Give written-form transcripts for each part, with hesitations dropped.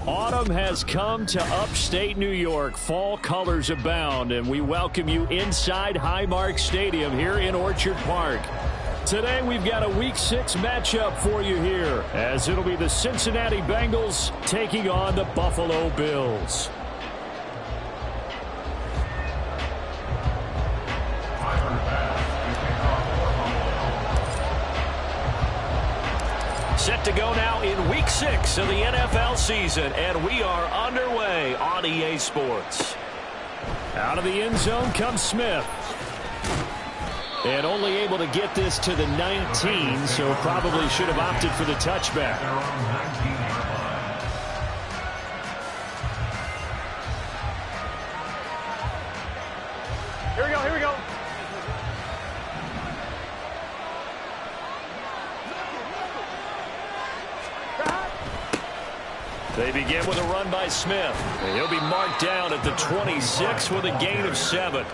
Autumn has come to upstate New York. Fall colors abound, and we welcome you inside Highmark Stadium here in Orchard Park. Today we've got a Week 6 matchup for you here, as it'll be the Cincinnati Bengals taking on the Buffalo Bills. Set to go now in Week 6 of the NFL season, and we are underway on EA Sports. Out of the end zone comes Smith. And only able to get this to the 19, so probably should have opted for the touchback. Here we go, here we go. They begin with a run by Smith. And he'll be marked down at the 26 with a gain of 7.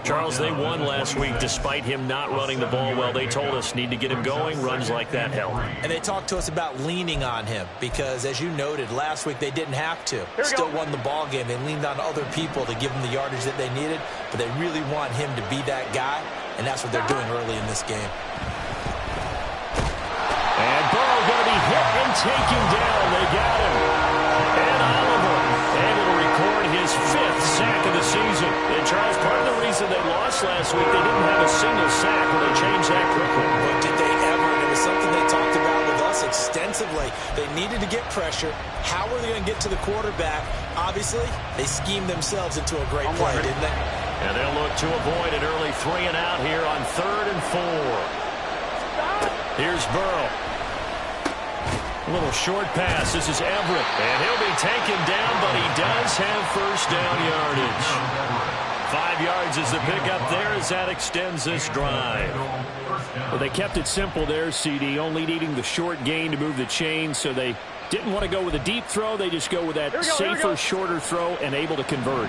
Charles, they won last week despite him not running the ball well. They told us need to get him going. Runs like that help. And they talked to us about leaning on him because, as you noted, last week they didn't have to. Still won the ball game. They leaned on other people to give them the yardage that they needed, but they really want him to be that guy, and that's what they're doing early in this game. And Burrow going to be hit and taken down. They got him. And Oliver able to record his 5th sack of the season. And Charles, part of the reason they lost last week, they didn't have a single sack when they changed that quickly. But did they ever? It was something they talked about with us extensively. They needed to get pressure. How were they going to get to the quarterback? Obviously, they schemed themselves into a great play, didn't they? And they'll look to avoid an early 3 and out here on 3rd and 4. Here's Burrow. A little short pass. This is Everett. And he'll be taken down, but he does have first down yardage. 5 yards is the pickup there as that extends this drive. Well, they kept it simple there, CD, only needing the short gain to move the chain, so they didn't want to go with a deep throw. They just go with that safer, shorter throw and able to convert.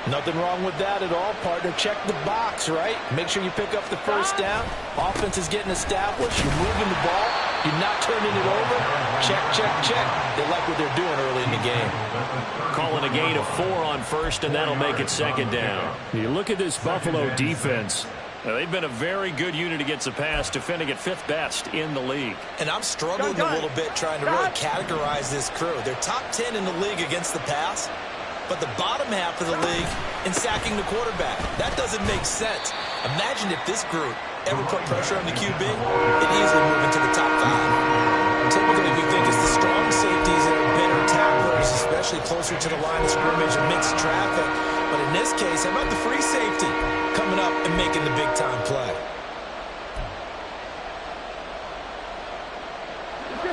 Nothing wrong with that at all, partner. Check the box, right? Make sure you pick up the first down. Offense is getting established. You're moving the ball. You're not turning it over. Check, check, check. They like what they're doing early in the game. Calling a gain of 4 on first, and that'll make it 2nd down. You look at this Buffalo defense. They've been a very good unit against the pass, defending at 5th best in the league. And I'm struggling a little bit trying to really categorize this crew. They're top 10 in the league against the pass, but the bottom half of the league in sacking the quarterback. That doesn't make sense. Imagine if this group ever put pressure on the QB, it'd easily move into the top 5. Typically, we think it's the strong safeties that are better tacklers, especially closer to the line of scrimmage and mixed traffic. But in this case, how about the free safety coming up and making the big-time play?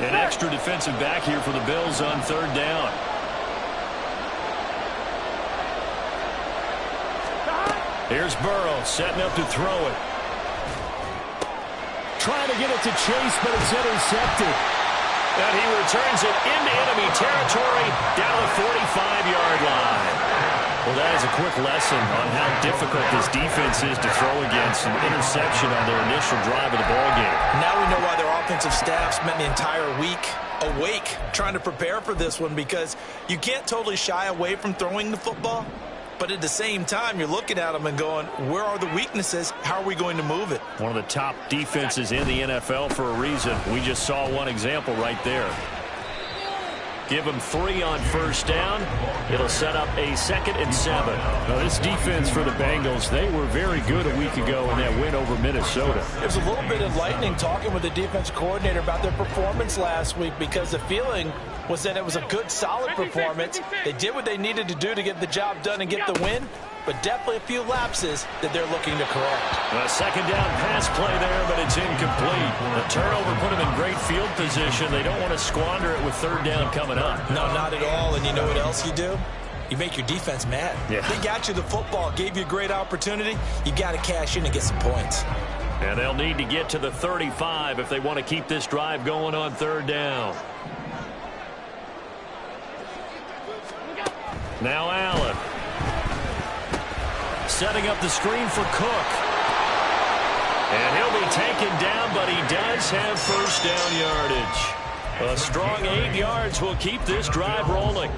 An extra defensive back here for the Bills on 3rd down. Here's Burrow setting up to throw it. Trying to get it to Chase, but it's intercepted. And he returns it into enemy territory down the 45-yard line. Well, that is a quick lesson on how difficult this defense is to throw against. An interception on their initial drive of the ballgame. Now we know why their offensive staff spent the entire week awake trying to prepare for this one, because you can't totally shy away from throwing the football. But at the same time, you're looking at them and going, where are the weaknesses? How are we going to move it? One of the top defenses in the NFL for a reason. We just saw one example right there. Give them 3 on first down. It'll set up a 2nd and 7. Now, this defense for the Bengals, they were very good a week ago in that win over Minnesota. It was a little bit enlightening talking with the defense coordinator about their performance last week, because the feeling was that it was a good, solid performance. They did what they needed to do to get the job done and get the win, but definitely a few lapses that they're looking to correct. A 2nd down pass play there, but it's incomplete. The turnover put them in great field position. They don't want to squander it with 3rd down coming up. No, not at all. And you know what else you do? You make your defense mad. Yeah. They got you the football, gave you a great opportunity. You got to cash in and get some points. And they'll need to get to the 35 if they want to keep this drive going on 3rd down. Now Allen. Setting up the screen for Cook. And he'll be taken down, but he does have first down yardage. A strong 8 yards will keep this drive rolling.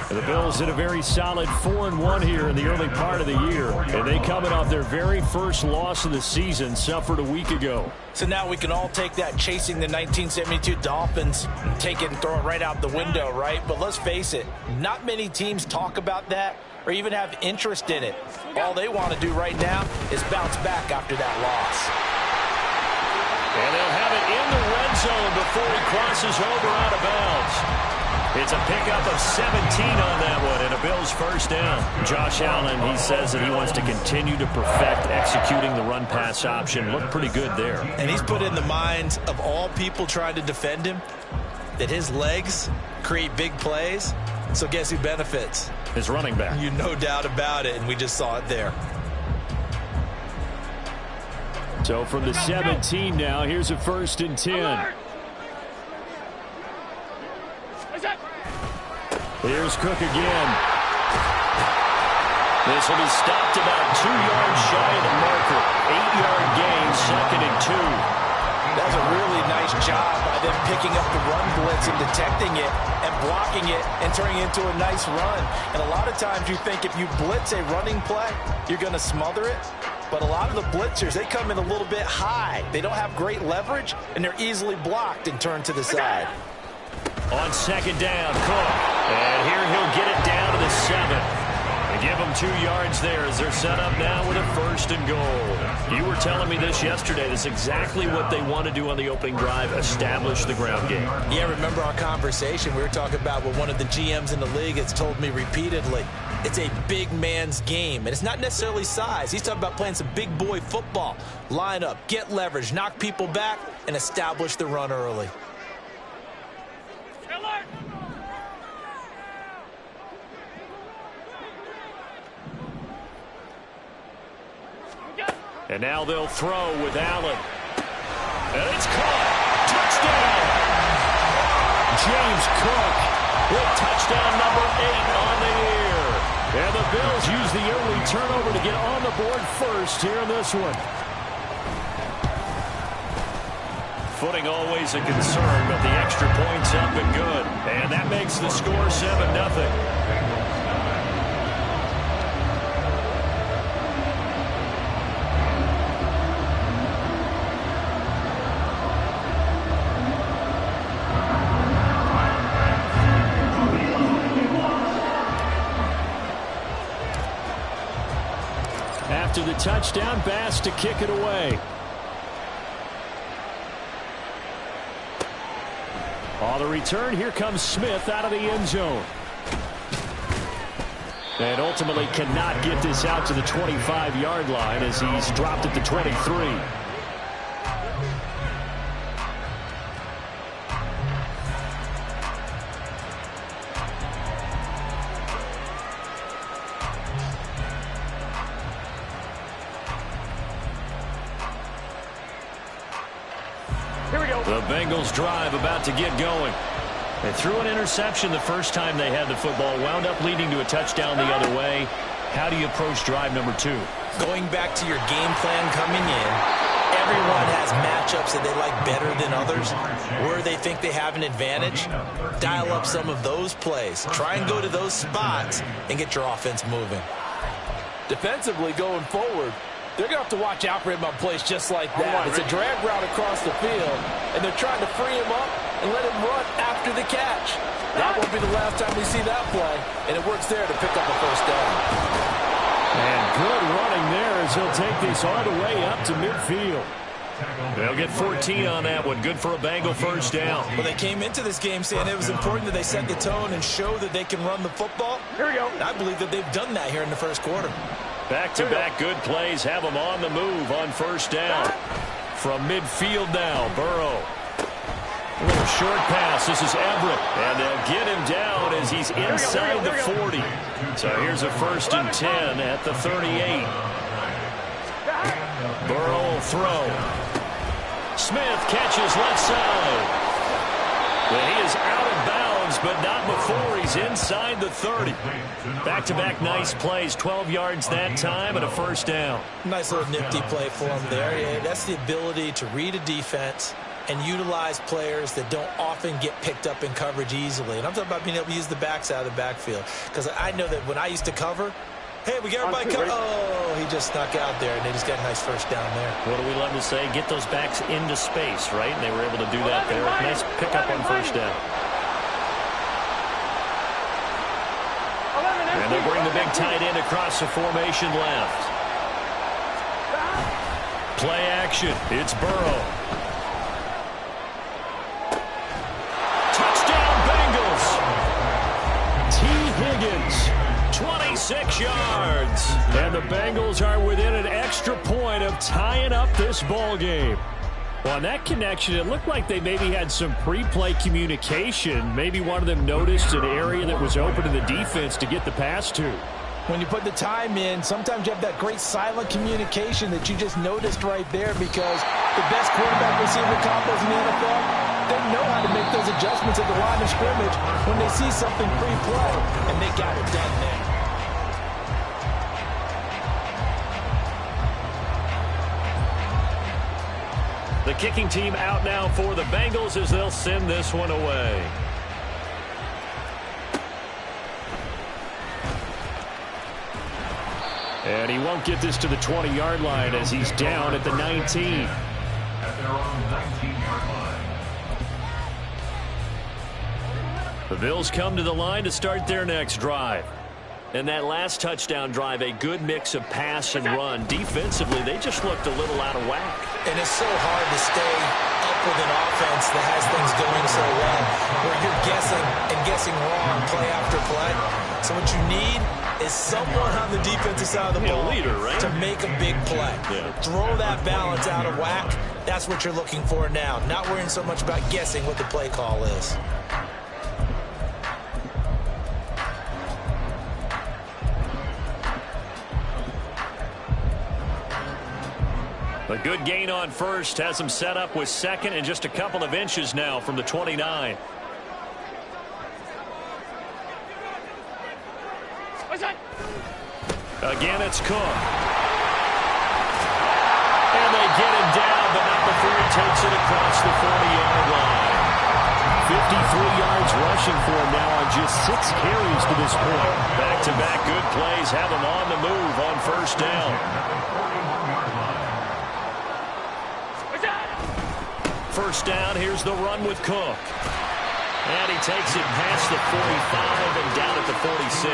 The Bills hit a very solid 4-1 here in the early part of the year. And they coming off their very first loss of the season, suffered a week ago. So now we can all take that chasing the 1972 Dolphins and take it and throw it right out the window, right? But let's face it, not many teams talk about that or even have interest in it. All they want to do right now is bounce back after that loss. And they'll have it in the red zone before he crosses over out of bounds. It's a pickup of 17 on that one and a Bills first down. Josh Allen, he says that he wants to continue to perfect executing the run-pass option. Looked pretty good there. And he's put in the minds of all people trying to defend him that his legs create big plays. So guess who benefits? His running back. You no doubt about it, and we just saw it there. So from the 17 now, here's a 1st and 10. Here's Cook again. This will be stopped about 2 yards shy of the marker. 8-yard gain, 2nd and 2. That was a really nice job by them picking up the run blitz and detecting it and blocking it and turning it into a nice run. And a lot of times you think if you blitz a running play, you're going to smother it. But a lot of the blitzers, they come in a little bit high. They don't have great leverage, and they're easily blocked and turned to the side. On 2nd down, Cook. And here he'll get it down to the 7. They give them 2 yards there as they're set up now with a 1st and goal. You were telling me this yesterday. That's exactly what they want to do on the opening drive, establish the ground game. Yeah, remember our conversation? We were talking about what one of the GMs in the league has told me repeatedly. It's a big man's game, and it's not necessarily size. He's talking about playing some big boy football. Line up, get leverage, knock people back, and establish the run early. And now they'll throw with Allen. And it's caught. Touchdown. James Cook with touchdown number 8 on the year. And the Bills use the early turnover to get on the board first here in this one. Footing always a concern, but the extra point's up and good. And that makes the score 7-0. After the touchdown, Bass to kick it away. On the return, here comes Smith out of the end zone. And ultimately cannot get this out to the 25-yard line as he's dropped at the 23. The Bengals drive about to get going. They threw an interception the first time they had the football, wound up leading to a touchdown the other way. How do you approach drive number 2? Going back to your game plan coming in, everyone has matchups that they like better than others. Where they think they have an advantage, dial up some of those plays. Try and go to those spots and get your offense moving. Defensively going forward, they're going to have to watch out for him on plays just like that. It's a drag route across the field, and they're trying to free him up and let him run after the catch. That won't be the last time we see that play, and it works there to pick up a first down. And good running there as he'll take this all the way up to midfield. They'll get 14 on that one. Good for a Bengal first down. Well, they came into this game saying it was important that they set the tone and show that they can run the football. Here we go. And I believe that they've done that here in the first quarter. Back-to-back good plays have them on the move on first down. From midfield now, Burrow. A little short pass. This is Everett. And they'll get him down as he's inside the 40. So here's a 1st and 10 at the 38. Burrow will throw. Smith catches left side. But he is out of bounds, but not before he's inside the 30. Back-to-back nice plays, 12 yards that time and a first down. Nice little nifty play for him there. Yeah, that's the ability to read a defense and utilize players that don't often get picked up in coverage easily. And I'm talking about being able to use the backs out of the backfield. Because I know that when I used to cover, hey, we got everybody covered. Oh, he just snuck out there, and they just got a nice first down there. What do we love to say? Get those backs into space, right? And they were able to do that there. Nice pickup on first down. And they'll bring the big tight end across the formation left. Play action. It's Burrow. Touchdown Bengals. T. Higgins, 26 yards. And the Bengals are within an extra point of tying up this ball game. Well, on that connection, it looked like they maybe had some pre-play communication. Maybe one of them noticed an area that was open to the defense to get the pass to. When you put the time in, sometimes you have that great silent communication that you just noticed right there, because the best quarterback receiver combos in the NFL, they know how to make those adjustments at the line of scrimmage when they see something pre-play, and they got it done there. The kicking team out now for the Bengals as they'll send this one away. And he won't get this to the 20-yard line as he's down at the 19. At their own 19-yard line. The Bills come to the line to start their next drive. And that last touchdown drive, a good mix of pass and run. Defensively, they just looked a little out of whack. And it's so hard to stay up with an offense that has things going so well, where you're guessing and guessing wrong play after play. So what you need is someone on the defensive side of the ball, leader, right? to make a big play. Yeah. Throw that balance out of whack. That's what you're looking for now. Not worrying so much about guessing what the play call is. A good gain on first has him set up with second and just a couple of inches now from the 29. Again, it's Cook. And they get him down, but not before he takes it across the 40-yard line. 53 yards rushing for him now on just 6 carries to this point. Back-to-back good plays have him on the move on first down. First down, here's the run with Cook. And he takes it past the 45 and down at the 46.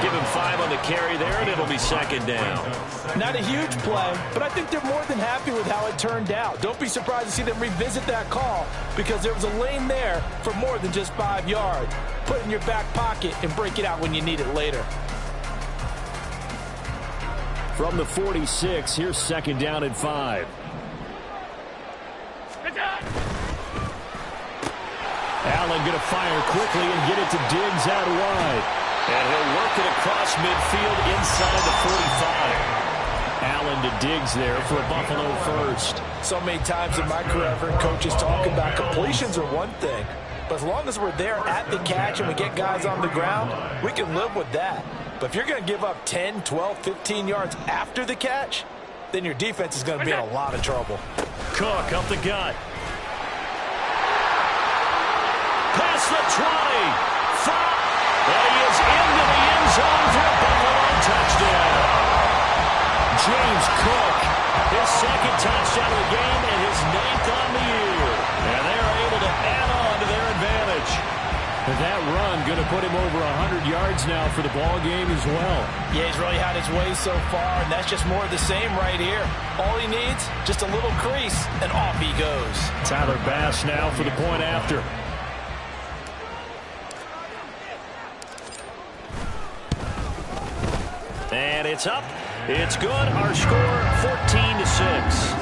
Give him 5 on the carry there, and it'll be second down. Not a huge play, but I think they're more than happy with how it turned out. Don't be surprised to see them revisit that call, because there was a lane there for more than just 5 yards. Put it in your back pocket and break it out when you need it later. From the 46, here's second down and 5. Allen going to fire quickly and get it to Diggs out wide. And he'll work it across midfield inside the 45. Allen to Diggs there for a Buffalo first. So many times in my career, I've heard coaches talk about completions are one thing, but as long as we're there at the catch and we get guys on the ground, we can live with that. But if you're going to give up 10, 12, 15 yards after the catch, then your defense is going to be in a lot of trouble. Cook up the gut. Past the 20. And he is into the end zone for a Buffalo touchdown. James Cook, his second touchdown of the game and his 9th on the year. And they're able to add on to their advantage. And that run going to put him over 100 yards now for the ball game as well. Yeah, he's really had his way so far, and that's just more of the same right here. All he needs, just a little crease, and off he goes. Tyler Bass now for the point after. And it's up. It's good. Our score, 14-6.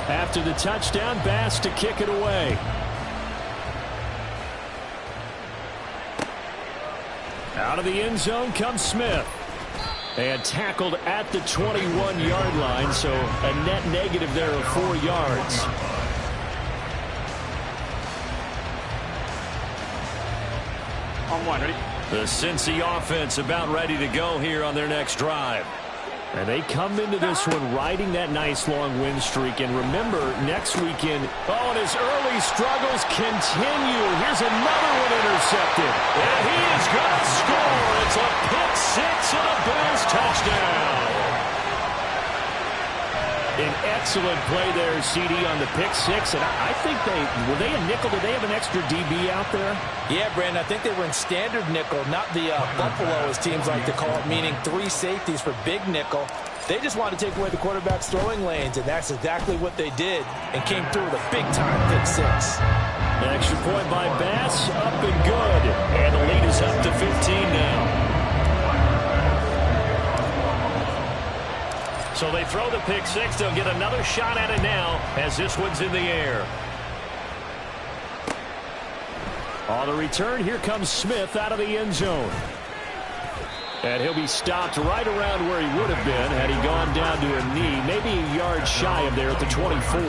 After the touchdown, Bass to kick it away. Out of the end zone comes Smith. And tackled at the 21-yard line, so a net negative there of 4 yards. The Cincy offense about ready to go here on their next drive. And they come into this one riding that nice long win streak. And remember, next weekend, and his early struggles continue. Here's another one intercepted. And he is going to score. It's a pick six and a Bills touchdown. An excellent play there, CD, on the pick six. And I think were they a nickel? Did they have an extra DB out there? Yeah, Brandon, I think they were in standard nickel, not the Buffalo, as teams like to call it, meaning 3 safeties for big nickel. They just wanted to take away the quarterback's throwing lanes, and that's exactly what they did, and came through with a big-time pick six. An extra point by Bass, up and good. And the lead is up to 15 now. So they throw the pick six. They'll get another shot at it now as this one's in the air. On the return, here comes Smith out of the end zone. And he'll be stopped right around where he would have been had he gone down to a knee, maybe a yard shy of there at the 24.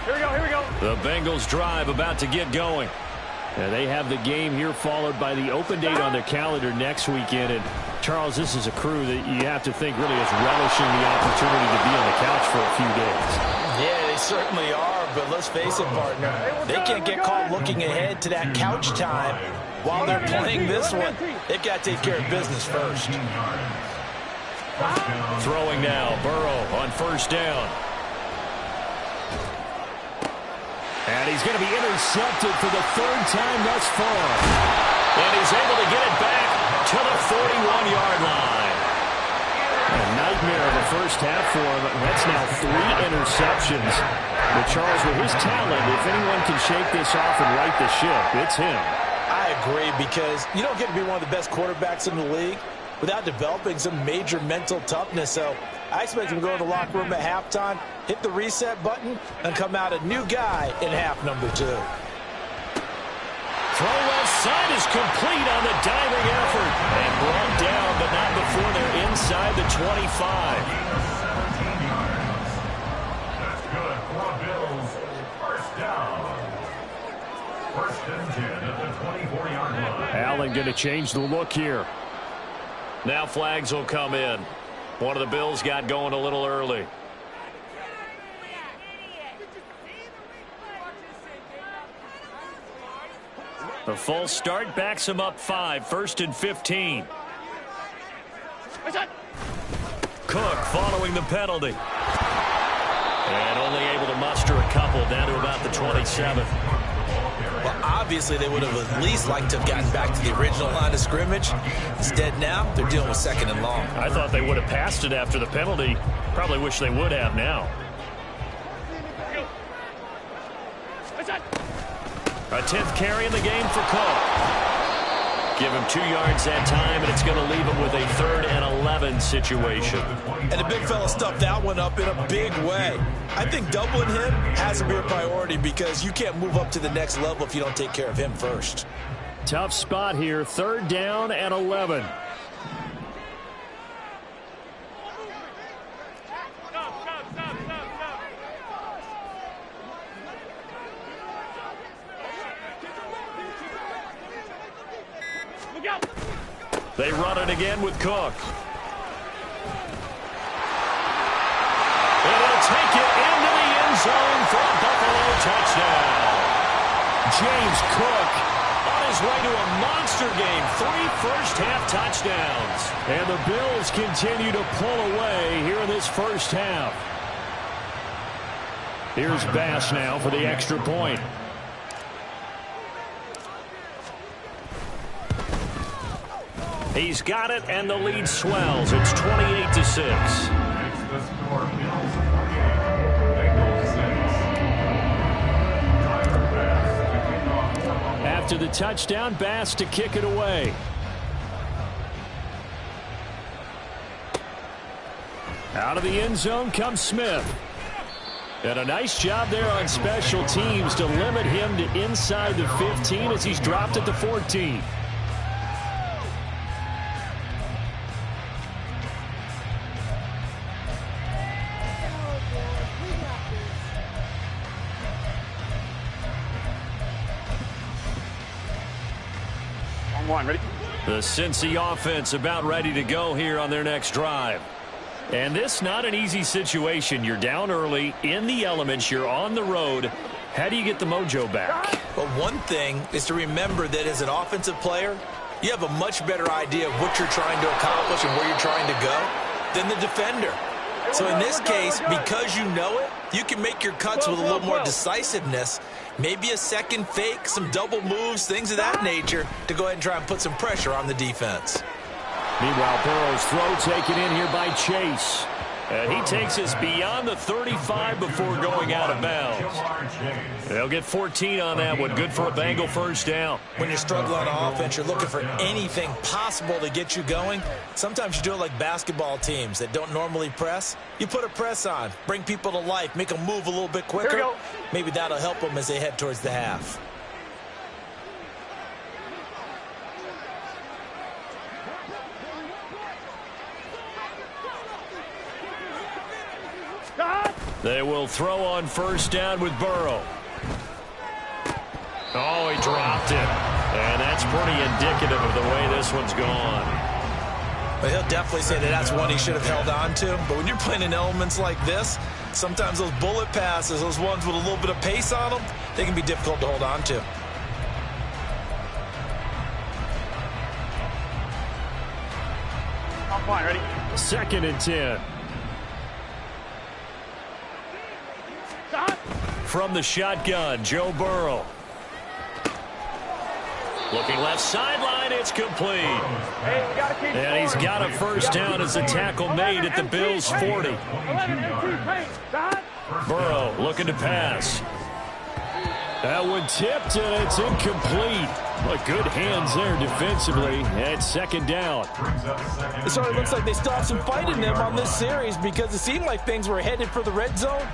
Here we go. The Bengals drive about to get going. And they have the game here followed by the open date on their calendar next weekend. And, Charles, this is a crew that you have to think really is relishing the opportunity to be on the couch for a few days. Yeah, they certainly are, but let's face it, partner. They can't get caught looking ahead to that couch time while they're playing this one. They've got to take care of business first. Throwing now, Burrow on first down. And he's going to be intercepted for the 3rd time thus far. And he's able to get it back to the 41-yard line. A nightmare of a first half for him. That's now 3 interceptions. But Charles, with his talent, if anyone can shake this off and right the ship, it's him. I agree, because you don't get to be one of the best quarterbacks in the league without developing some major mental toughness. So I expect him to go to the locker room at halftime, hit the reset button, and come out a new guy in half number 2. Throw left side is complete on the diving effort. And brought down, but not before they're inside the 25. That's good for Bills. First down. First and 10 at the 24-yard line. Allen going to change the look here. Now flags will come in. One of the Bills got going a little early. The false start backs him up 5. 1st and 15. Cook following the penalty. And only able to muster a couple down to about the 27. Well, obviously they would have at least liked to have gotten back to the original line of scrimmage. Instead now, they're dealing with 2nd and long. I thought they would have passed it after the penalty. Probably wish they would have now. A 10th carry in the game for Cook. Give him 2 yards that time, and it's going to leave him with a 3rd and 11 situation. And the big fella stuffed that one up in a big way. I think doubling him has to be a priority, because you can't move up to the next level if you don't take care of him first. Tough spot here. 3rd down and 11. They run it again with Cook. And he'll take it into the end zone for a Buffalo touchdown. James Cook on his way to a monster game. 3 first-half touchdowns. And the Bills continue to pull away here in this first half. Here's Bass now for the extra point. He's got it, and the lead swells. It's 28-6. Makes the score Bills 48, Bengals 6. Tyler Bass to kick off. After the touchdown, Bass to kick it away. Out of the end zone comes Smith. And a nice job there on special teams to limit him to inside the 15 as he's dropped at the 14. Come on, ready? The Cincy offense about ready to go here on their next drive. And this not an easy situation. You're down early, in the elements, you're on the road. How do you get the mojo back? Well, one thing is to remember that as an offensive player, you have a much better idea of what you're trying to accomplish and where you're trying to go than the defender. So in this case, because you know it, you can make your cuts with a little more decisiveness. Maybe a second fake, some double moves, things of that nature to go ahead and try and put some pressure on the defense. Meanwhile, Burrow's throw taken in here by Chase. And he takes us beyond the 35 before going out of bounds. They'll get 14 on that one. Good for a Bengal first down. When you're struggling on offense, you're looking for anything possible to get you going. Sometimes you do it like basketball teams that don't normally press. You put a press on, bring people to life, make them move a little bit quicker. Maybe that'll help them as they head towards the half. They will throw on first down with Burrow. Oh, he dropped it. And that's pretty indicative of the way this one's gone. But he'll definitely say that that's one he should have held on to. But when you're playing in elements like this, sometimes those bullet passes, those ones with a little bit of pace on them, they can be difficult to hold on to. I'm fine, ready? 2nd and 10. From the shotgun, Joe Burrow. Looking left sideline, it's complete. Hey, we gotta keep And he's got a first down as the tackle made at the Bills' 40. Burrow looking to pass. That one tipped, and it's incomplete. But good hands there defensively at 2nd down. So it looks like they still have some fight in them on this series because it seemed like things were headed for the red zone.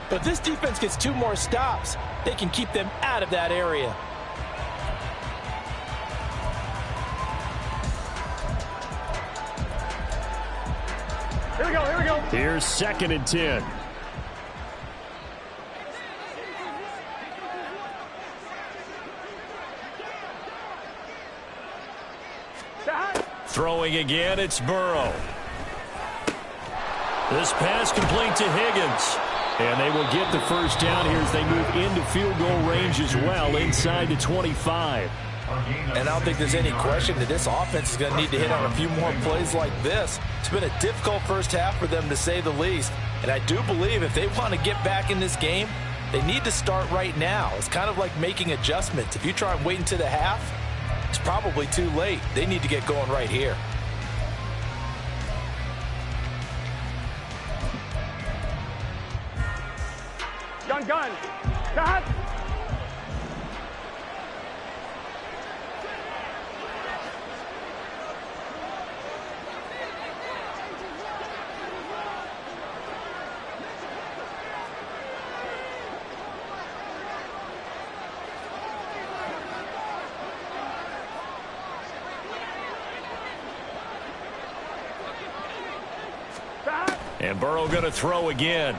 But this defense gets 2 more stops. They can keep them out of that area. Here we go, here we go. Here's 2nd and 10. Throwing again, it's Burrow. This pass complete to Higgins. And they will get the first down here as they move into field goal range as well, inside the 25. And I don't think there's any question that this offense is going to need to hit on a few more plays like this. It's been a difficult first half for them, to say the least. And I do believe if they want to get back in this game, they need to start right now. It's kind of like making adjustments. If you try and wait until the half, it's probably too late. They need to get going right here. Gun. Cut. And Burrow going to throw again.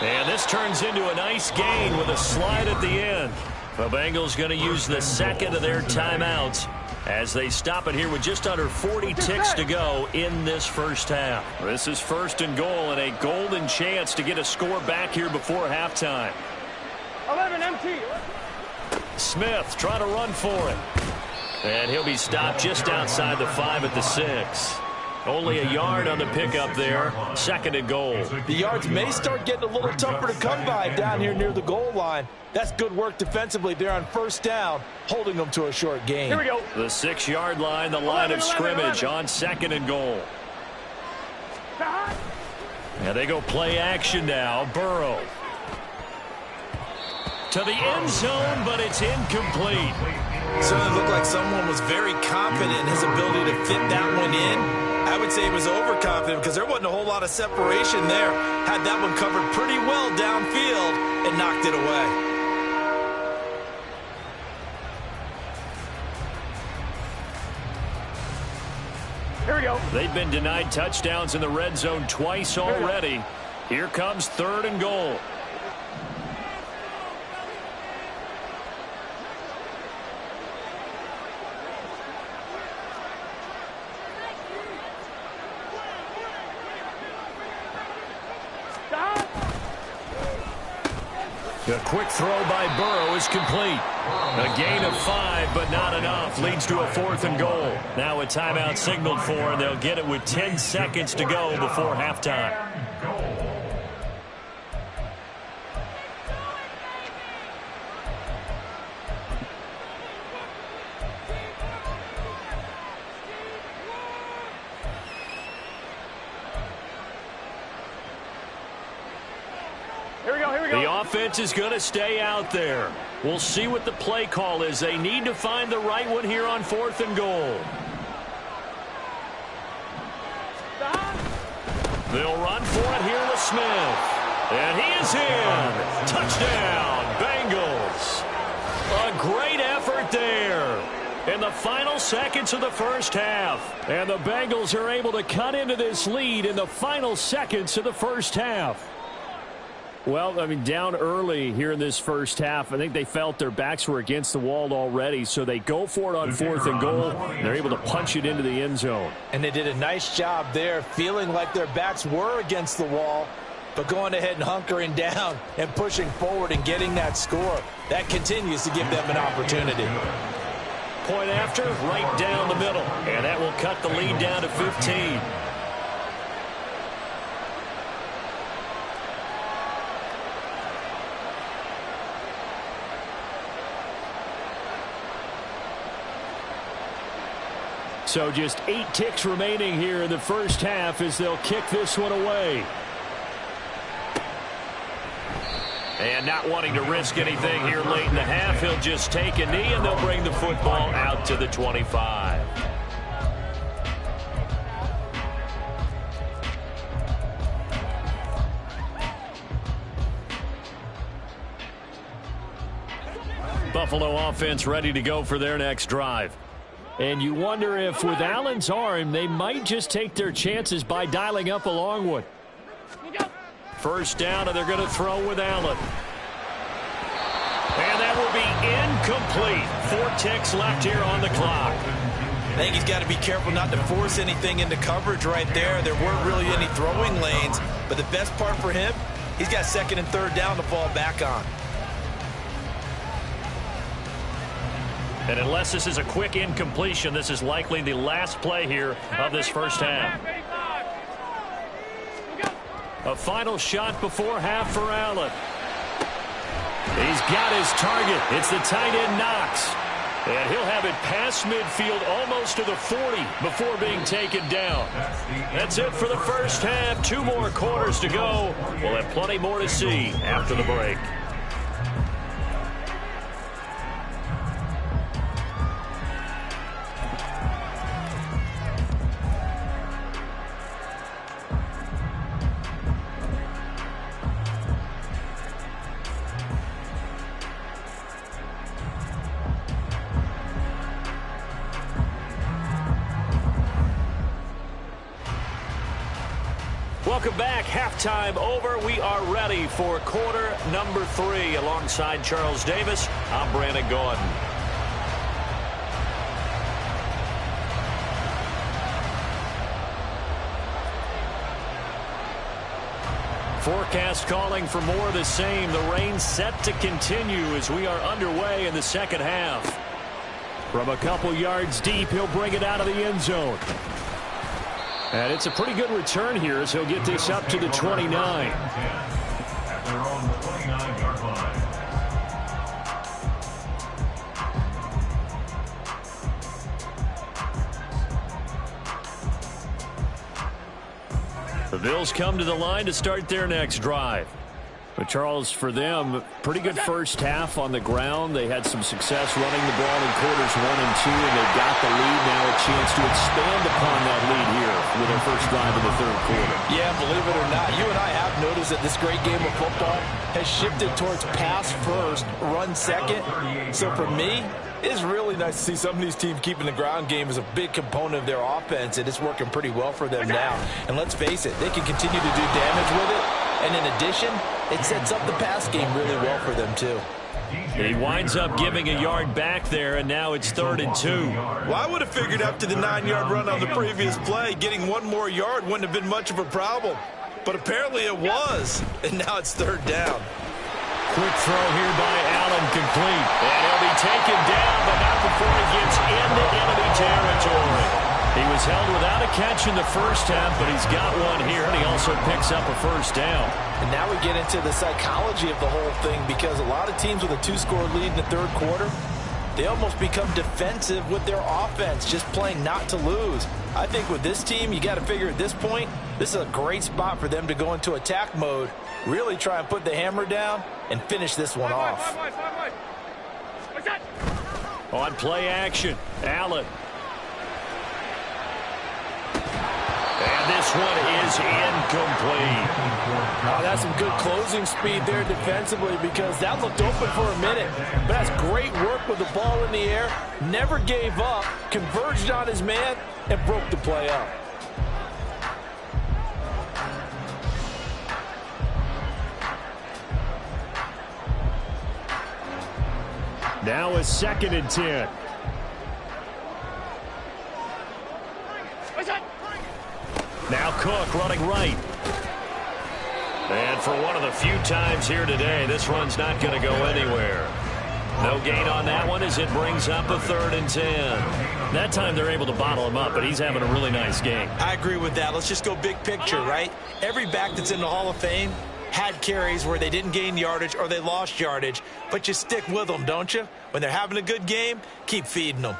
And this turns into a nice gain with a slide at the end. The Bengals going to use the 2nd of their timeouts as they stop it here with just under 40 ticks to go in this first half. This is 1st and goal and a golden chance to get a score back here before halftime. 11 MT. Smith trying to run for it. And he'll be stopped just outside the 5 at the 6. Only a yard on the pickup there. 2nd and goal. The yards may start getting a little tougher to come by down here near the goal line. That's good work defensively there on first down, holding them to a short gain. Here we go. The 6-yard line, the line of scrimmage on 2nd and goal. And they go play action now. Burrow. To the end zone, but it's incomplete. Certainly looked like someone was very confident in his ability to fit that one in. I would say he was overconfident because there wasn't a whole lot of separation there. Had that one covered pretty well downfield and knocked it away. Here we go. They've been denied touchdowns in the red zone twice already. Here comes 3rd and goal. A quick throw by Burrow is complete. A gain of 5, but not enough. Leads to a 4th and goal. Now a timeout signaled for, and they'll get it with 10 seconds to go before halftime. The offense is going to stay out there. We'll see what the play call is. They need to find the right one here on 4th and goal. They'll run for it here with Smith. And he is in. Touchdown, Bengals. A great effort there in the final seconds of the first half. And the Bengals are able to cut into this lead in the final seconds of the first half. Well, I mean, down early here in this first half, I think they felt their backs were against the wall already, so they go for it on 4th and goal. They're able to punch it into the end zone. And they did a nice job there, feeling like their backs were against the wall, but going ahead and hunkering down and pushing forward and getting that score. That continues to give them an opportunity. Point after, right down the middle, and that will cut the lead down to 15. So just 8 ticks remaining here in the first half as they'll kick this one away. And not wanting to risk anything here late in the half, he'll just take a knee and they'll bring the football out to the 25. Buffalo offense ready to go for their next drive. And you wonder if with Allen's arm, they might just take their chances by dialing up a long one. First down, and they're going to throw with Allen. And that will be incomplete. 4 ticks left here on the clock. I think he's got to be careful not to force anything into coverage right there. There weren't really any throwing lanes. But the best part for him, he's got 2nd and 3rd down to fall back on. And unless this is a quick incompletion, this is likely the last play here of this first half. A final shot before half for Allen. He's got his target. It's the tight end Knox. And he'll have it past midfield almost to the 40 before being taken down. That's it for the first half. 2 more quarters to go. We'll have plenty more to see after the break. Welcome back. Halftime over. We are ready for quarter number 3. Alongside Charles Davis, I'm Brandon Gordon. Forecast calling for more of the same. The rain set to continue as we are underway in the second half. From a couple yards deep, he'll bring it out of the end zone. And it's a pretty good return here as he'll get this up to the 29. The Bills come to the line to start their next drive. But Charles, for them, pretty good first half on the ground. They had some success running the ball in quarters 1 and 2, and they've got the lead now, a chance to expand upon that lead here with their first drive in the 3rd quarter. Yeah, believe it or not, you and I have noticed that this great game of football has shifted towards pass first, run second. So for me, it's really nice to see some of these teams keeping the ground game as a big component of their offense, and it's working pretty well for them now. And let's face it, they can continue to do damage with it. And in addition, it sets up the pass game really well for them, too. He winds up giving a yard back there, and now it's 3rd and 2. Well, I would have figured after the 9-yard run on the previous play, getting 1 more yard wouldn't have been much of a problem. But apparently it was, and now it's 3rd down. Quick throw here by Allen, complete. And he'll be taken down, but not before he gets into enemy territory. He was held without a catch in the first half, but he's got one here, and he also picks up a first down. And now we get into the psychology of the whole thing, because a lot of teams with a 2-score lead in the third quarter, they almost become defensive with their offense, just playing not to lose. I think with this team, you got to figure at this point, this is a great spot for them to go into attack mode, really try and put the hammer down and finish this one off. On play action, Allen. And this one is incomplete. Oh, that's some good closing speed there defensively, because that looked open for a minute. But that's great work with the ball in the air. Never gave up, converged on his man, and broke the play up. Now a 2nd and 10. Now Cook running right. And for one of the few times here today, this run's not going to go anywhere. No gain on that one as it brings up a 3rd and 10. That time they're able to bottle him up, but he's having a really nice game. I agree with that. Let's just go big picture, right? Every back that's in the Hall of Fame had carries where they didn't gain yardage or they lost yardage, but you stick with them, don't you? When they're having a good game, keep feeding them.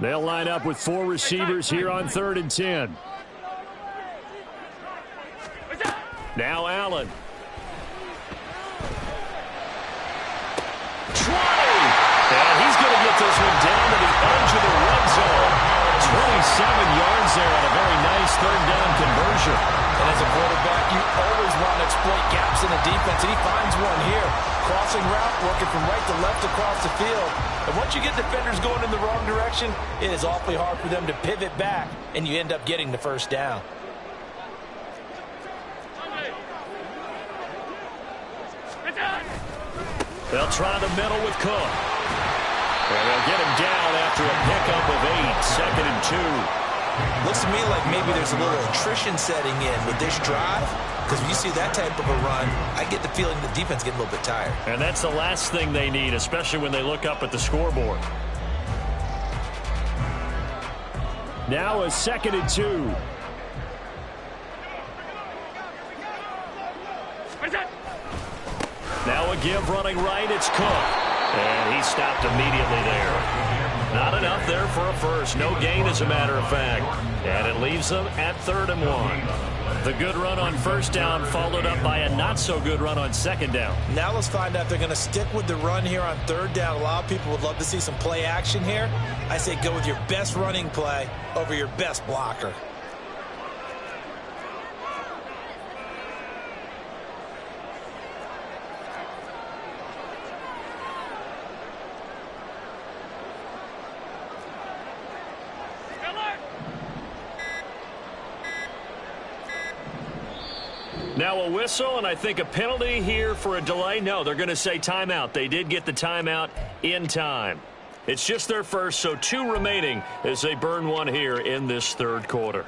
They'll line up with 4 receivers here on 3rd and 10. Now Allen. 20! And he's going to get this one down to the edge of the red zone. 27 yards there on a very nice 3rd down conversion. And as a quarterback, you always want to exploit gaps in the defense, and he finds one here. Crossing route, working from right to left across the field. And once you get defenders going in the wrong direction, it is awfully hard for them to pivot back, and you end up getting the first down. They'll try the middle with Cook. And they'll get him down after a pickup of 8, 2nd and 2. Looks to me like maybe there's a little attrition setting in with this drive, because when you see that type of a run, I get the feeling the defense getting a little bit tired. And that's the last thing they need, especially when they look up at the scoreboard. Now a 2nd and 2. Now a give running right, it's Cook. And he stopped immediately there. Not enough there for a first. No gain, as a matter of fact. And it leaves them at 3rd and 1. The good run on 1st down followed up by a not-so-good run on 2nd down. Now let's find out if they're going to stick with the run here on 3rd down. A lot of people would love to see some play action here. I say go with your best running play over your best blocker. Now a whistle, and I think a penalty here for a delay. No, they're going to say timeout. They did get the timeout in time. It's just their first, so 2 remaining as they burn one here in this 3rd quarter.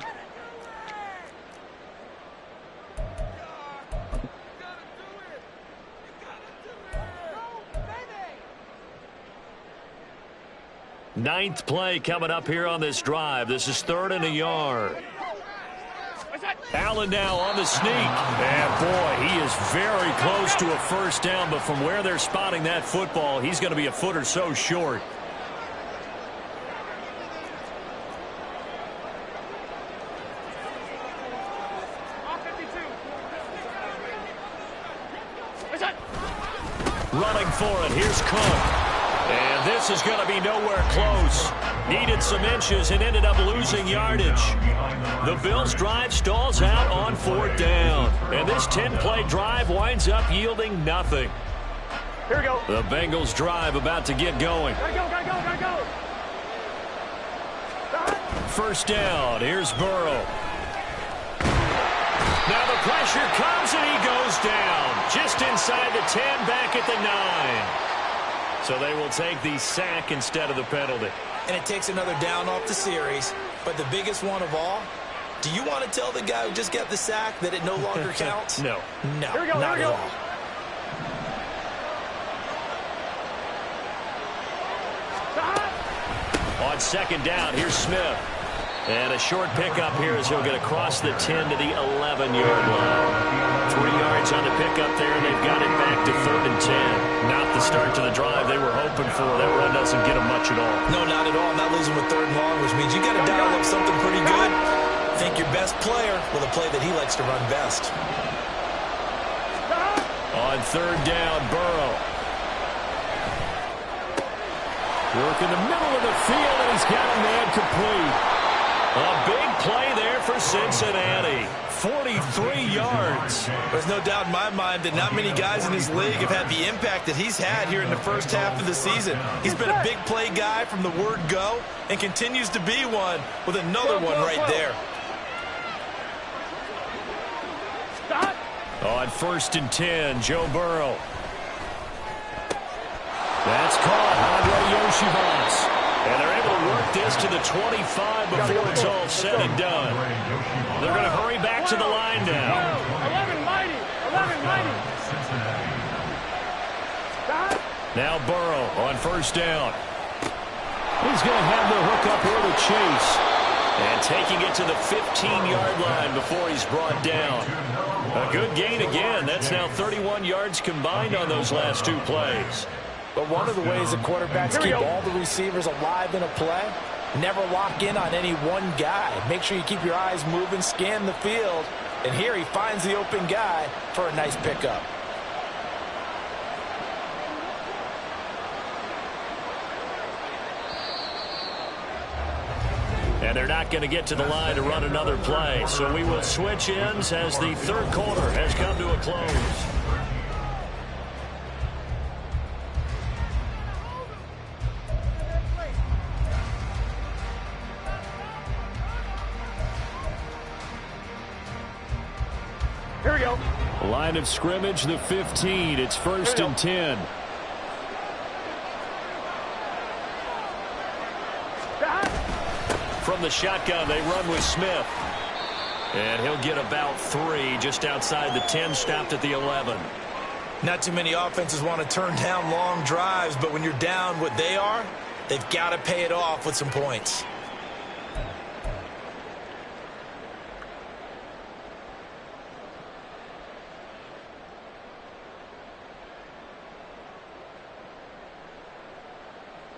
Ninth play coming up here on this drive. This is 3rd and a yard. Allen now on the sneak. And, boy, he is very close to a first down, but from where they're spotting that football, he's going to be a foot or so short. Running for it. Here's Cook. And this is going to be nowhere close. Needed some inches and ended up losing yardage. The Bills' drive stalls out on 4th down. And this 10-play drive winds up yielding nothing. Here we go. The Bengals' drive about to get going. Gotta go. First down. Here's Burrow. Now the pressure comes and he goes down. Just inside the 10, back at the 9. So they will take the sack instead of the penalty. And it takes another down off the series. But the biggest one of all, Do you want to tell the guy who just got the sack that it no longer counts? No. No, Here we go, not here we at go. all. On second down, here's Smith. And a short pickup here as he'll get across the 10 to the 11-yard line. 3 yards on the pickup there, and they've got it back to 3rd and 10. Not the start to the drive they were hoping for. That run doesn't get them much at all. No, not at all. Not losing with 3rd and long, which means you got to dial up something pretty good. Think your best player with a play that he likes to run best. On 3rd down, Burrow. Work in the middle of the field, and he's got a man complete. A big play there for Cincinnati. 43 yards. There's no doubt in my mind that not many guys in this league have had the impact that he's had here in the first half of the season. He's been a big play guy from the word go and continues to be one with another one right there. Stop. On 1st and 10, Joe Burrow. That's caught. Andre Yoshivas. And they're able to work this to the 25 before it's all said and done. They're going to hurry back to the line now. 11 mighty. 11 mighty. Stop. Now Burrow on 1st down. He's going to have the hook up here to Chase. And taking it to the 15-yard line before he's brought down. A good gain again. That's now 31 yards combined on those last 2 plays. But one of the ways that quarterbacks keep all the receivers alive in a play, never lock in on any one guy. Make sure you keep your eyes moving, scan the field. And here he finds the open guy for a nice pickup. And they're not going to get to the line to run another play. So we will switch ends as the 3rd quarter has come to a close. Here we go. Line of scrimmage, the 15. It's 1st and 10. From the shotgun, they run with Smith. And he'll get about 3 just outside the 10, stopped at the 11. Not too many offenses want to turn down long drives, but when you're down what they are, they've got to pay it off with some points.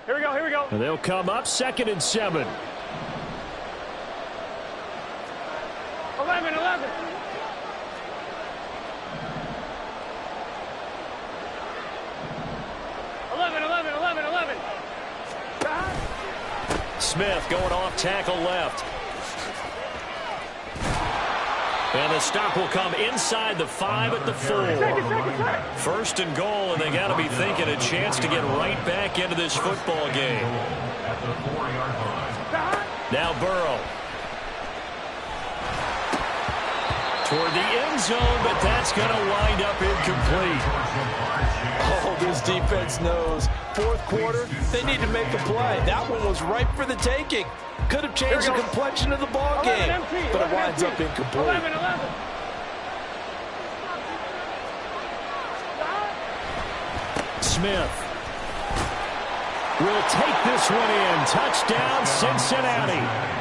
Here we go. Here we go. And they'll come up 2nd and 7. 11. 11. Smith going off tackle left. And the stop will come inside the 5 at the 4. 1st and goal, and they got to be thinking a chance to get right back into this football game. Now Burrow. Toward the end zone, but that's going to wind up incomplete. Oh, this defense knows. 4th quarter, they need to make a play. That one was ripe for the taking. Could have changed the complexion of the ball game, but it winds up incomplete. 11. Smith will take this one in. Touchdown, Cincinnati.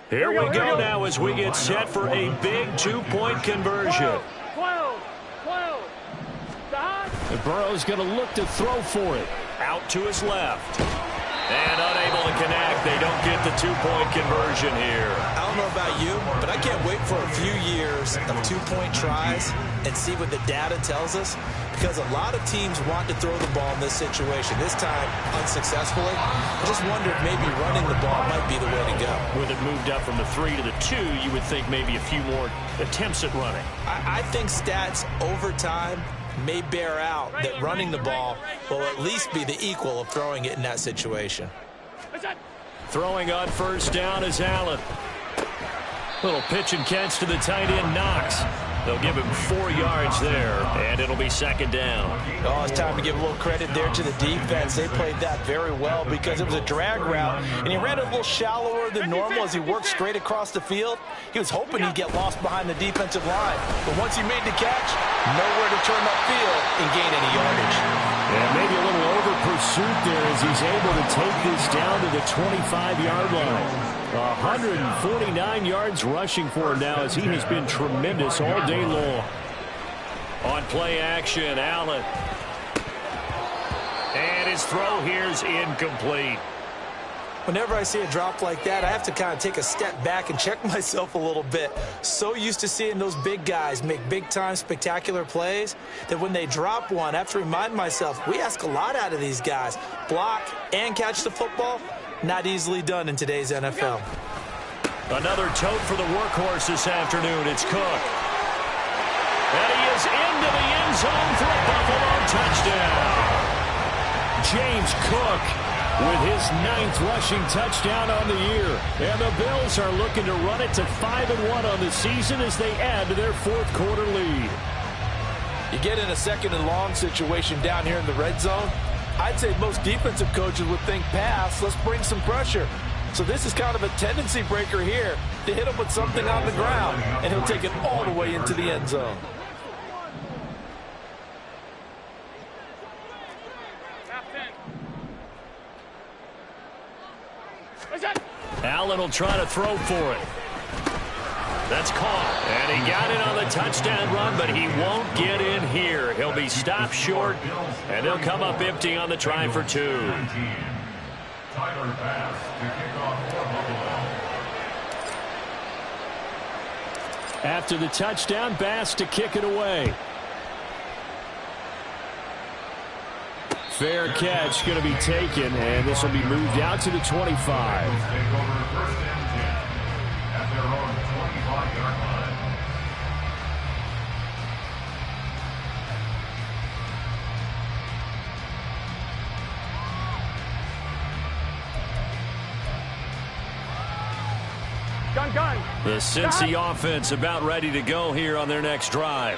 Here we go now as we get set for a big 2-point conversion. 12. Stop. And Burrow's going to look to throw for it. Out to his left. And unable to connect. They don't get the 2-point conversion here. I don't know about you, but I can't wait for a few years of 2-point tries and see what the data tells us, because a lot of teams want to throw the ball in this situation. This time, unsuccessfully. I just wonder if maybe running the ball might be the way to go. With it moved up from the 3 to the 2, you would think maybe a few more attempts at running. I think stats over time may bear out that running the ball will at least be the equal of throwing it in that situation. Throwing on first down is Allen. Little pitch and catch to the tight end, Knox. They'll give him 4 yards there, and it'll be second down. Oh, it's time to give a little credit there to the defense. They played that very well because it was a drag route, and he ran it a little shallower than normal as he worked straight across the field. He was hoping he'd get lost behind the defensive line, but once he made the catch, nowhere to turn upfield and gain any yardage. Yeah, maybe a little over pursuit there as he's able to take this down to the 25-yard line. 149 yards rushing for him now as he has been tremendous all day long. On play action, Allen. And his throw here's incomplete. Whenever I see a drop like that, I have to kind of take a step back and check myself a little bit. So used to seeing those big guys make big-time spectacular plays that when they drop one, I have to remind myself, we ask a lot out of these guys. Block and catch the football, not easily done in today's NFL. Another tote for the workhorse this afternoon. It's Cook. And he is into the end zone for a Buffalo touchdown. James Cook with his 9th rushing touchdown on the year. And the Bills are looking to run it to 5-1 on the season as they add to their 4th quarter lead. You get in a 2nd and long situation down here in the red zone, I'd say most defensive coaches would think pass, let's bring some pressure. So this is kind of a tendency breaker here to hit him with something on the ground, and he'll take it all the way into the end zone. Allen will try to throw for it. That's caught. And he got it on the touchdown run, but he won't get in here. He'll be stopped short, and he'll come up empty on the try for 2. Tyler Bass to kick off for Buffalo. After the touchdown, Bass to kick it away. Fair catch going to be taken, and this will be moved out to the 25. Take over first and 10 at their own 25-yard line. Gun. The Cincy offense about ready to go here on their next drive.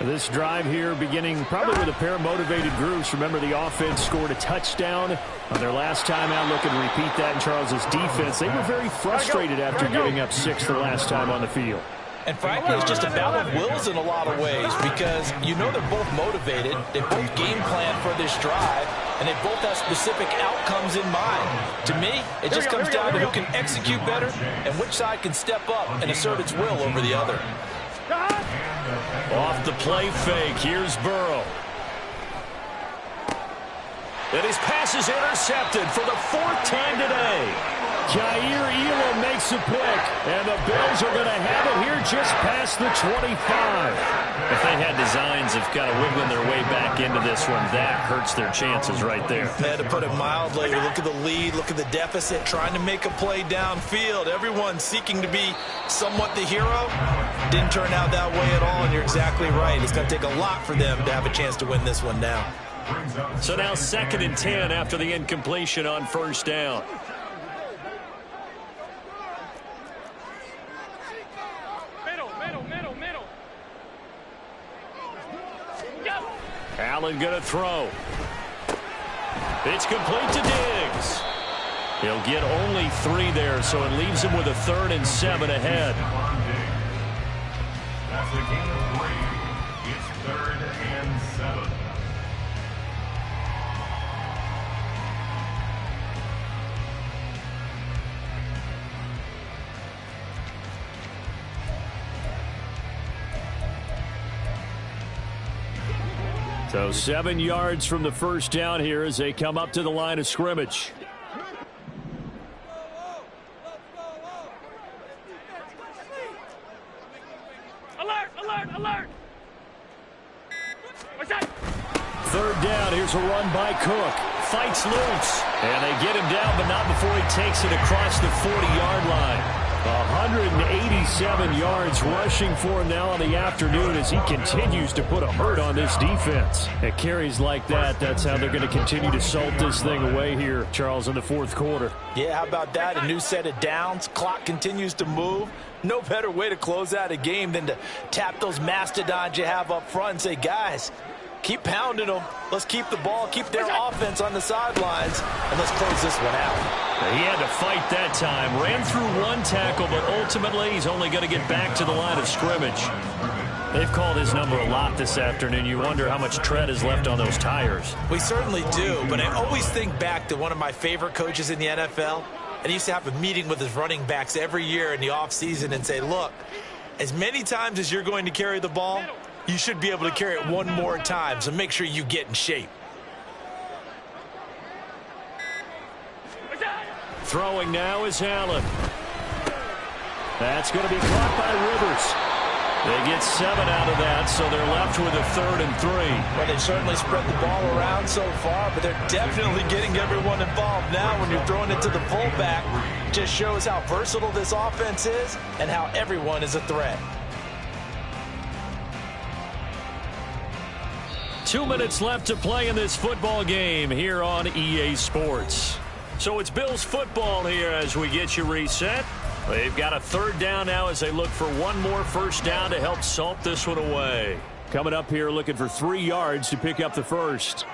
This drive here beginning probably with a pair of motivated groups. Remember, the offense scored a touchdown on their last time out. Looking to repeat that in Charles's defense. They were very frustrated after giving up 6 the last time on the field. And frankly, it's just a battle of wills in a lot of ways because you know they're both motivated. They both game plan for this drive, and they both have specific outcomes in mind. To me, it just comes down to who can execute better and which side can step up and assert its will over the other. Off the play fake, here's Burrow. And his pass is intercepted for the 4th time today. Jair Elam makes a pick, and the Bills are going to have it here just past the 25. If they had designs of kind of wiggling their way back into this one, that hurts their chances right there. Had to put it mildly. Look at the lead, look at the deficit, trying to make a play downfield. Everyone seeking to be somewhat the hero. Didn't turn out that way at all, and you're exactly right. It's going to take a lot for them to have a chance to win this one now. So now 2nd and 10 after the incompletion on first down. Middle. Allen going to throw. It's complete to Diggs. He'll get only 3 there, so it leaves him with a 3rd and 7 ahead. That's a gain of 3. It's 3rd and 7. So 7 yards from the first down here as they come up to the line of scrimmage. Alert! What's that? 3rd down, here's a run by Cook. Fights loose, and they get him down, but not before he takes it across the 40-yard line. 187 yards rushing for him now on the afternoon as he continues to put a hurt on this defense. At carries like that, that's how they're going to continue to salt this thing away here, Charles, in the fourth quarter. Yeah, how about that? A new set of downs. Clock continues to move. No better way to close out a game than to tap those mastodons you have up front and say, guys, keep pounding them. Let's keep the ball, keep their offense on the sidelines, and let's close this one out. He had to fight that time. Ran through one tackle, but ultimately he's only going to get back to the line of scrimmage. They've called his number a lot this afternoon. You wonder how much tread is left on those tires. We certainly do, but I always think back to one of my favorite coaches in the NFL. And he used to have a meeting with his running backs every year in the offseason and say, look, as many times as you're going to carry the ball, you should be able to carry it one more time, so make sure you get in shape. Throwing now is Allen. That's going to be caught by Rivers. They get 7 out of that, so they're left with a 3rd and 3. Well, they've certainly spread the ball around so far, but they're definitely getting everyone involved now when you're throwing it to the fullback. Just shows how versatile this offense is and how everyone is a threat. 2 minutes left to play in this football game here on EA Sports. So it's Bills football here as we get you reset. They've got a 3rd down now as they look for one more first down to help salt this one away. Coming up here looking for 3 yards to pick up the first.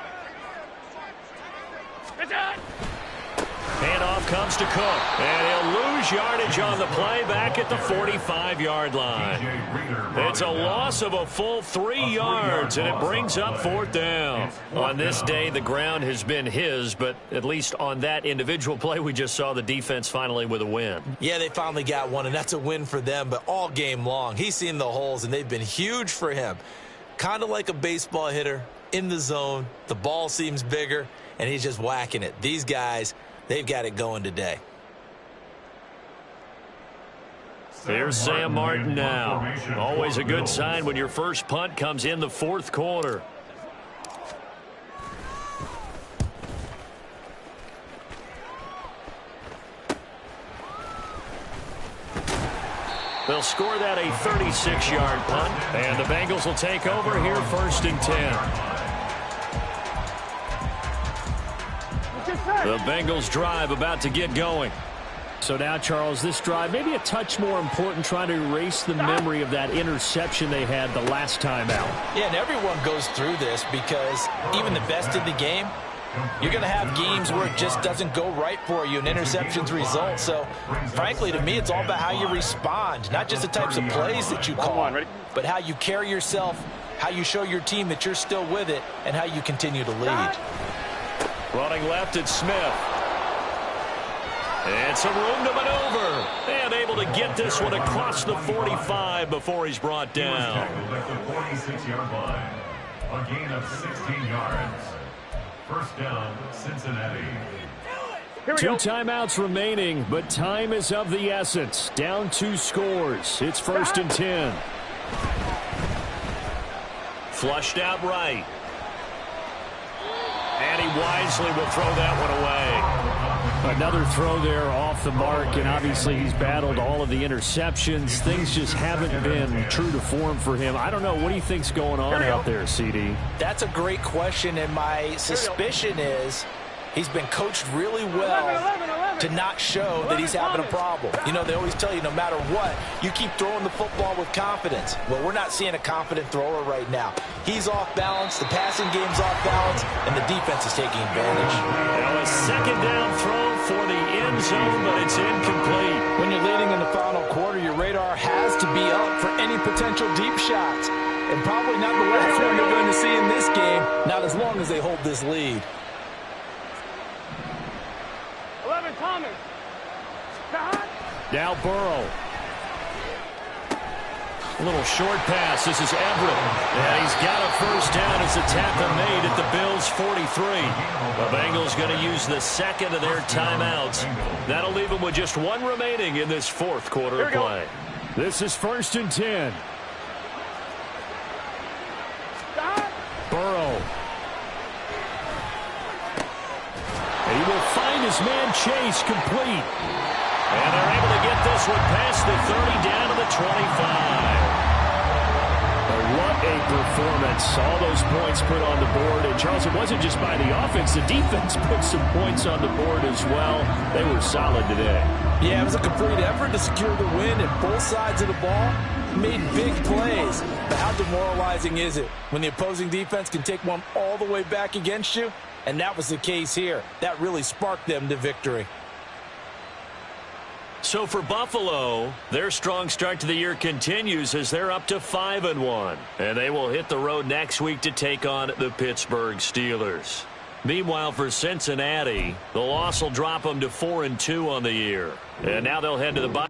Handoff comes to Cook, and he'll lose yardage on the play back at the 45-yard line. It's a loss of a full 3 yards, and it brings up 4th down. On this day, the ground has been his, but at least on that individual play, we just saw the defense finally with a win. Yeah, they finally got one, and that's a win for them, but all game long, he's seen the holes, and they've been huge for him. Kind of like a baseball hitter in the zone. The ball seems bigger, and he's just whacking it. These guys, they've got it going today. Here's Sam Martin now. Always a good sign when your first punt comes in the 4th quarter. They'll score that a 36-yard punt, and the Bengals will take over here 1st and 10. The Bengals drive about to get going. So now, Charles, this drive maybe a touch more important, trying to erase the memory of that interception they had the last time out. Yeah, and everyone goes through this because even the best in the game, you're going to have games where it just doesn't go right for you and interceptions result. So, frankly, to me, it's all about how you respond, not just the types of plays that you call, but how you carry yourself, how you show your team that you're still with it, and how you continue to lead. Running left, it's Smith. And some room to maneuver. And able to get this one across the 45 before he's brought down. At the 46-yard line. A gain of 16 yards. First down, Cincinnati. 2 timeouts remaining, but time is of the essence. Down 2 scores. It's 1st and 10. Flushed out right. And he wisely will throw that one away. Another throw there off the mark, and obviously he's battled all of the interceptions. Things just haven't been true to form for him. I don't know. What do you think's going on out there, CD? That's a great question, and my suspicion is he's been coached really well to not show that he's having a problem. You know, they always tell you no matter what, you keep throwing the football with confidence. Well, we're not seeing a confident thrower right now. He's off balance, the passing game's off balance, and the defense is taking advantage. Now a 2nd down throw for the end zone, but it's incomplete. When you're leading in the final quarter, your radar has to be up for any potential deep shots. And probably not the last one you're going to see in this game, not as long as they hold this lead. 11, Thomas. Now Burrow. A little short pass. This is Everett. And he's got a first down as the tackle made at the Bills' 43. The Bengals going to use the 2nd of their timeouts. That'll leave them with just 1 remaining in this 4th quarter of play. This is 1st and 10. Burrow. He will find his man Chase complete. And they're able to get this one past the 30 down to the 25. What a performance. All those points put on the board. And, Charles, it wasn't just by the offense. The defense put some points on the board as well. They were solid today. Yeah, it was a complete effort to secure the win, and both sides of the ball made big plays. But how demoralizing is it when the opposing defense can take one all the way back against you? And that was the case here. That really sparked them to victory. So for Buffalo, their strong start to the year continues as they're up to 5-1. And they will hit the road next week to take on the Pittsburgh Steelers. Meanwhile, for Cincinnati, the loss will drop them to 4-2 on the year. And now they'll head to the bye.